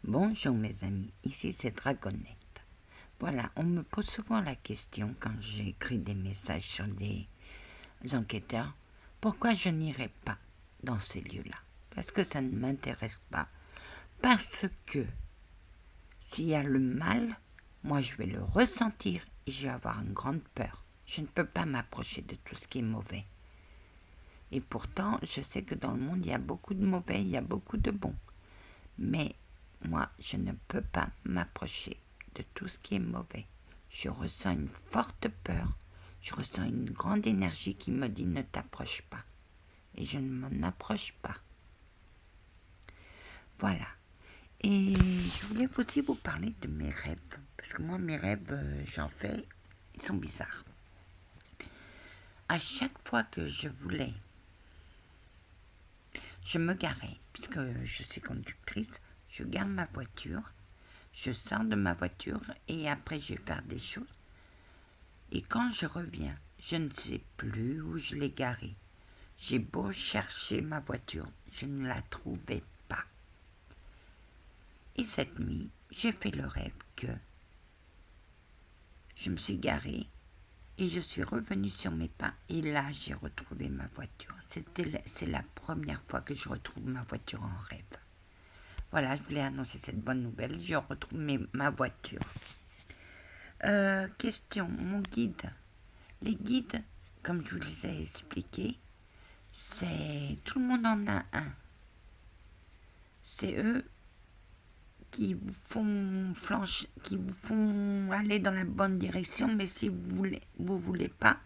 Bonjour mes amis, ici c'est Dragonette. Voilà, on me pose souvent la question quand j'écris des messages sur les enquêteurs, pourquoi je n'irai pas dans ces lieux-là? Parce que ça ne m'intéresse pas. Parce que s'il y a le mal, moi je vais le ressentir et je vais avoir une grande peur. Je ne peux pas m'approcher de tout ce qui est mauvais. Et pourtant, je sais que dans le monde, il y a beaucoup de mauvais, il y a beaucoup de bons. Mais moi, je ne peux pas m'approcher de tout ce qui est mauvais. Je ressens une forte peur. Je ressens une grande énergie qui me dit ne t'approche pas. Et je ne m'en approche pas. Voilà. Et je voulais aussi vous parler de mes rêves. Parce que moi, mes rêves, j'en fais, ils sont bizarres. À chaque fois que je voulais, je me garais, puisque je suis conductrice, je gare ma voiture, je sors de ma voiture et après je vais faire des choses. Et quand je reviens, je ne sais plus où je l'ai garée. J'ai beau chercher ma voiture, je ne la trouvais pas. Et cette nuit, j'ai fait le rêve que je me suis garée et je suis revenue sur mes pas et là j'ai retrouvé ma voiture. C'est la première fois que je retrouve ma voiture en rêve. Voilà, je voulais annoncer cette bonne nouvelle, je retrouve ma voiture. Question, mon guide. Les guides, comme je vous les ai expliqué, c'est tout le monde en a un. C'est eux qui vous font aller dans la bonne direction, mais si vous voulez pas,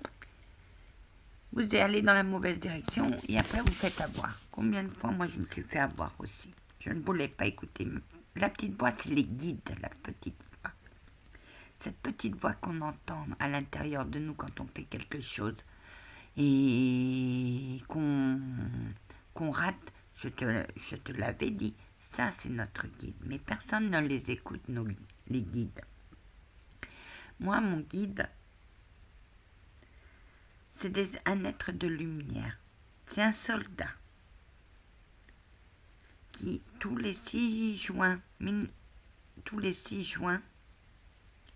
vous allez aller dans la mauvaise direction et après vous faites avoir. Combien de fois moi je me suis fait avoir aussi. Je ne voulais pas écouter. La petite voix, c'est les guides, la petite voix. Cette petite voix qu'on entend à l'intérieur de nous quand on fait quelque chose et qu'on rate, je te l'avais dit, ça c'est notre guide. Mais personne ne les écoute, les guides. Moi, mon guide, c'est un être de lumière. C'est un soldat qui, tous les 6 juin,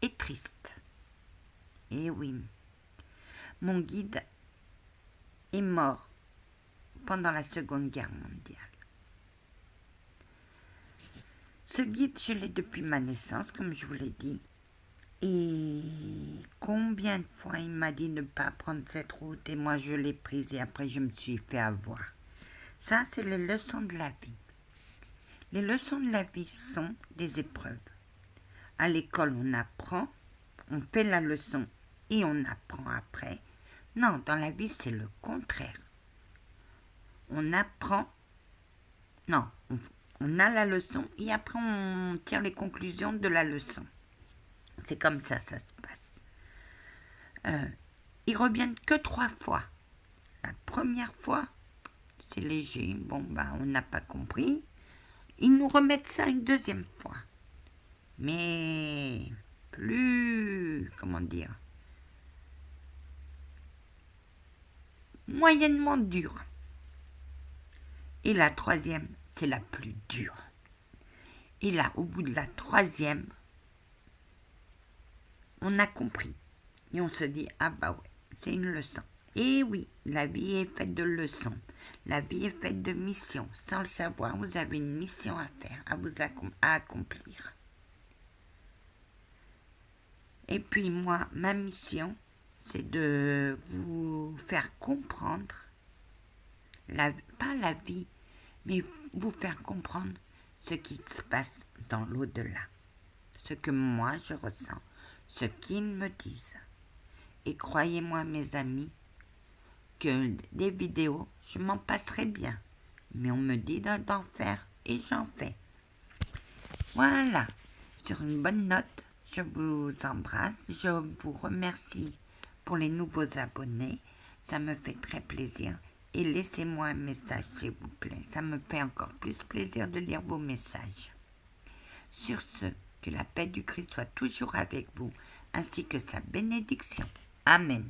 est triste. Et oui, mon guide est mort pendant la Seconde Guerre mondiale. Ce guide, je l'ai depuis ma naissance, comme je vous l'ai dit. Et combien de fois il m'a dit de ne pas prendre cette route et moi je l'ai prise et après je me suis fait avoir. Ça, c'est les leçons de la vie. Les leçons de la vie sont des épreuves. À l'école, on apprend, on fait la leçon et on apprend après. Non, dans la vie, c'est le contraire. On apprend, non, on a la leçon et après on tire les conclusions de la leçon. C'est comme ça se passe. Ils reviennent que 3 fois. La première fois, c'est léger. Bon, on n'a pas compris. Ils nous remettent ça une deuxième fois. Mais plus, comment dire, moyennement dur. Et la troisième, c'est la plus dure. Et là, au bout de la troisième, on a compris. Et on se dit, ah bah ouais, c'est une leçon. Et oui, la vie est faite de leçons. La vie est faite de missions. Sans le savoir, vous avez une mission à faire, à accomplir. Et puis moi, ma mission, c'est de vous faire comprendre, pas la vie, mais vous faire comprendre ce qui se passe dans l'au-delà. Ce que moi je ressens, ce qu'ils me disent. Et croyez-moi mes amis, que des vidéos, je m'en passerai bien. Mais on me dit d'en faire et j'en fais. Voilà, sur une bonne note, je vous embrasse, je vous remercie pour les nouveaux abonnés, ça me fait très plaisir. Et laissez-moi un message s'il vous plaît, ça me fait encore plus plaisir de lire vos messages. Sur ce, que la paix du Christ soit toujours avec vous, ainsi que sa bénédiction. Amen.